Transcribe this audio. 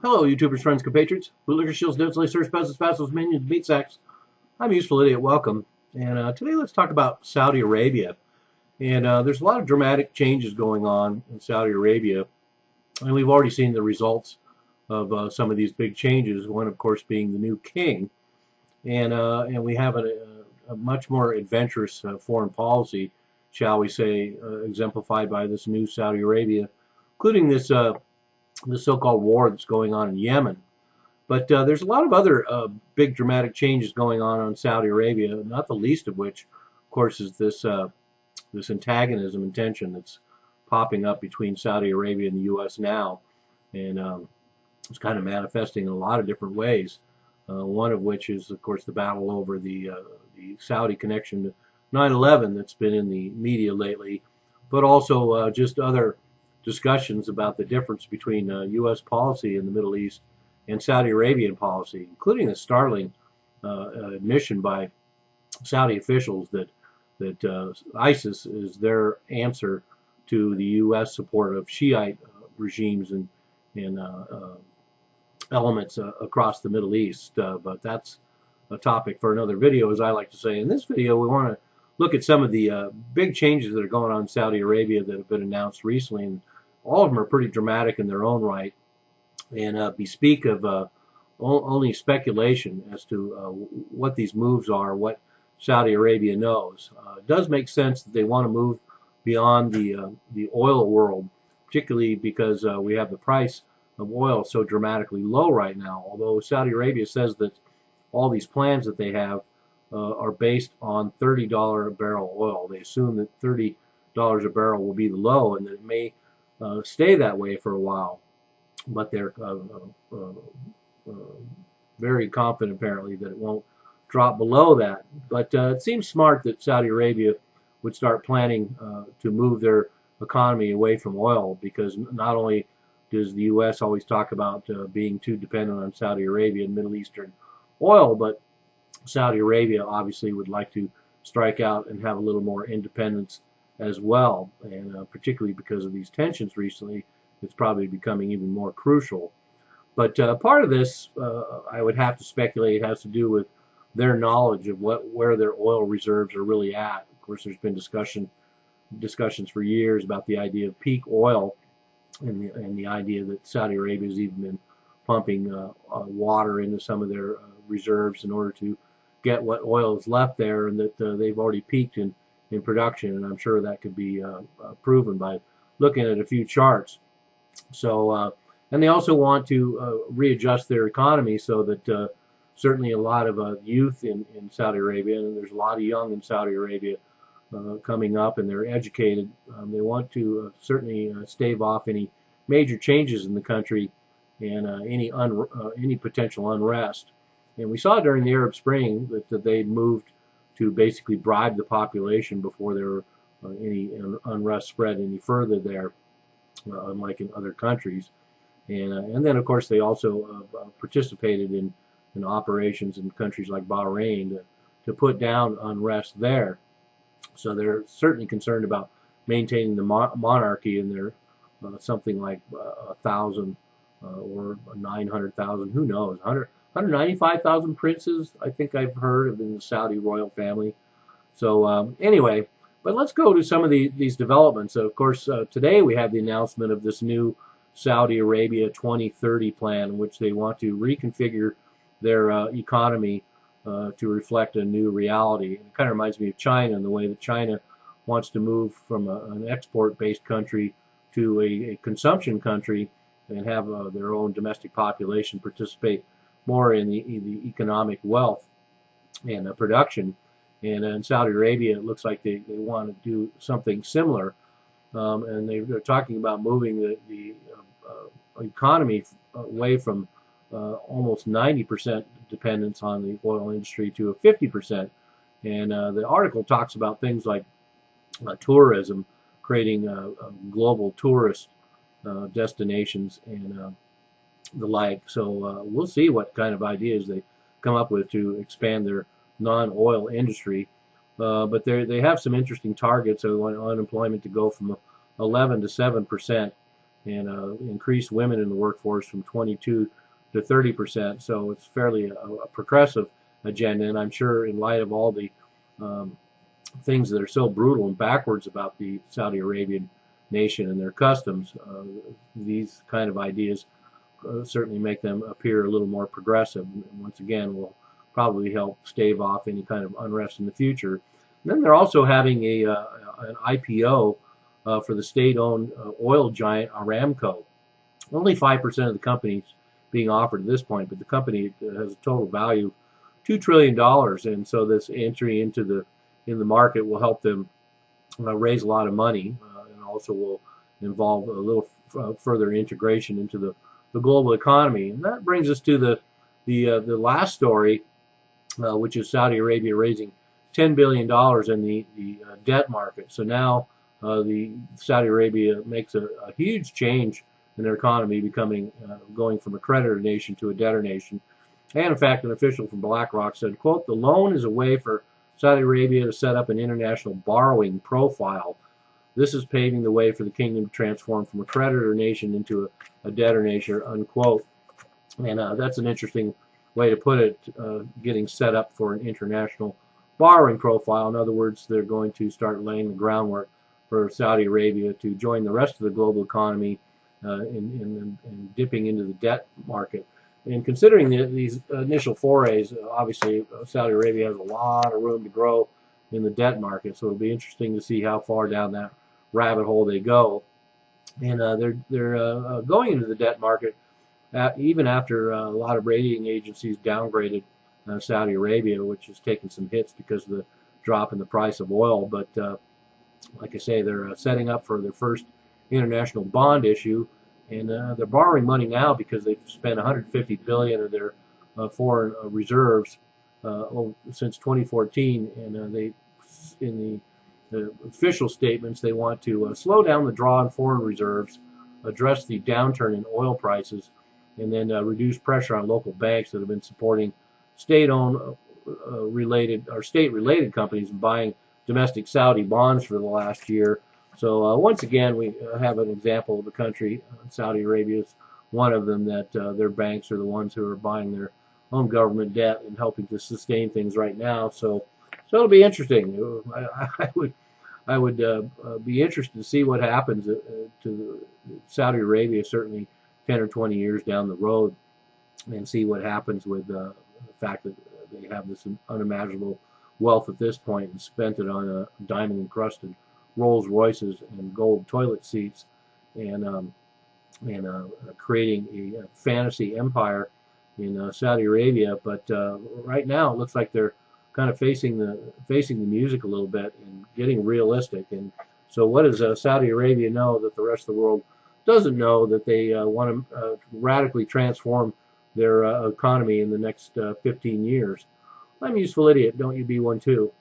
Hello, YouTubers, friends, compatriots, bootlickers, shills, dips, lacers, peasants, vassals, minions, meat sacks. I'm Useful Idiot. Welcome. And today let's talk about Saudi Arabia. And there's a lot of dramatic changes going on in Saudi Arabia. And we've already seen the results of some of these big changes. One, of course, being the new king. And we have a much more adventurous foreign policy, shall we say, exemplified by this new Saudi Arabia, including this so-called war that's going on in Yemen. But there's a lot of other big dramatic changes going on in Saudi Arabia, not the least of which, of course, is this antagonism and tension that's popping up between Saudi Arabia and the U.S. now, and it's kind of manifesting in a lot of different ways. One of which is, of course, the battle over the Saudi connection to 9/11 that's been in the media lately, but also just other discussions about the difference between U.S. policy in the Middle East and Saudi Arabian policy, including a startling admission by Saudi officials that ISIS is their answer to the U.S. support of Shiite regimes and elements across the Middle East. But that's a topic for another video, as I like to say. In this video, we want to look at some of the big changes that are going on in Saudi Arabia that have been announced recently, and all of them are pretty dramatic in their own right, and bespeak of only speculation as to what these moves are, what Saudi Arabia knows. It does make sense that they want to move beyond the oil world, particularly because we have the price of oil so dramatically low right now. Although Saudi Arabia says that all these plans that they have are based on $30 a barrel oil. They assume that $30 a barrel will be the low, and that it may stay that way for a while. But they're very confident, apparently, that it won't drop below that. But it seems smart that Saudi Arabia would start planning to move their economy away from oil, because not only does the U.S. always talk about being too dependent on Saudi Arabia and Middle Eastern oil, but Saudi Arabia obviously would like to strike out and have a little more independence as well, and particularly because of these tensions recently, it's probably becoming even more crucial. But part of this, I would have to speculate, has to do with their knowledge of where their oil reserves are really at. Of course, there's been discussions for years about the idea of peak oil, and the idea that Saudi Arabia has even been pumping water into some of their reserves in order to get what oil is left there, and that they've already peaked in production. And I'm sure that could be proven by looking at a few charts. So, and they also want to readjust their economy so that certainly a lot of youth in Saudi Arabia, and there's a lot of young in Saudi Arabia coming up, and they're educated. They want to certainly stave off any major changes in the country and any potential unrest. And we saw during the Arab Spring that they moved to basically bribe the population before there were any unrest spread any further there, unlike in other countries. And then, of course, they also participated in operations in countries like Bahrain to put down unrest there. So they're certainly concerned about maintaining the monarchy, and they're something like 1,000 or 900,000, who knows, 195,000 princes, I think I've heard of in the Saudi royal family. So anyway, but let's go to some of these developments. So, of course, today we have the announcement of this new Saudi Arabia 2030 plan, in which they want to reconfigure their economy to reflect a new reality. It kind of reminds me of China, and the way that China wants to move from an export-based country to a consumption country, and have their own domestic population participate more in the economic wealth and production. And in Saudi Arabia, it looks like they want to do something similar. And they're talking about moving the economy away from almost 90% dependence on the oil industry to a 50%. And the article talks about things like tourism, creating global tourist destinations and the like. So we'll see what kind of ideas they come up with to expand their non-oil industry. But they have some interesting targets. They want unemployment to go from 11 to 7%, and increase women in the workforce from 22 to 30%. So it's fairly a progressive agenda, and I'm sure in light of all the um, things that are so brutal and backwards about the Saudi Arabian nation and their customs, these kind of ideas certainly make them appear a little more progressive. And once again, will probably help stave off any kind of unrest in the future. And then they're also having an IPO for the state-owned oil giant Aramco. Only 5% of the company's being offered at this point, but the company has a total value of $2 trillion, and so this entry into the market will help them raise a lot of money, and also will involve a little further integration into the global economy. And that brings us to the last story, which is Saudi Arabia raising $10 billion in the debt market. So now the Saudi Arabia makes a huge change in their economy, going from a creditor nation to a debtor nation. And in fact, an official from BlackRock said, quote, "The loan is a way for Saudi Arabia to set up an international borrowing profile. This is paving the way for the kingdom to transform from a creditor nation into a debtor nation," unquote. And that's an interesting way to put it, getting set up for an international borrowing profile. In other words, they're going to start laying the groundwork for Saudi Arabia to join the rest of the global economy in dipping into the debt market. And considering these initial forays, obviously Saudi Arabia has a lot of room to grow in the debt market, so it'll be interesting to see how far down that rabbit hole they go. And they're going into the debt market even after a lot of rating agencies downgraded Saudi Arabia, which has taken some hits because of the drop in the price of oil. But like I say, they're setting up for their first international bond issue, and they're borrowing money now because they've spent 150 billion of their foreign reserves since 2014, and in the official statements they want to slow down the draw on foreign reserves, address the downturn in oil prices, and then reduce pressure on local banks that have been supporting state-owned related or state-related companies and buying domestic Saudi bonds for the last year. So once again, we have an example of a country, Saudi Arabia is one of them, that their banks are the ones who are buying their own government debt and helping to sustain things right now. So it'll be interesting. I would be interested to see what happens to Saudi Arabia, certainly 10 or 20 years down the road, and see what happens with the fact that they have this unimaginable wealth at this point and spent it on diamond-encrusted Rolls Royces and gold toilet seats, and creating a fantasy empire in Saudi Arabia. But right now, it looks like they're kind of facing the music a little bit and getting realistic. And so, what does Saudi Arabia know that the rest of the world doesn't know? That they want to radically transform their economy in the next 15 years. I'm a useful idiot. Don't you be one too?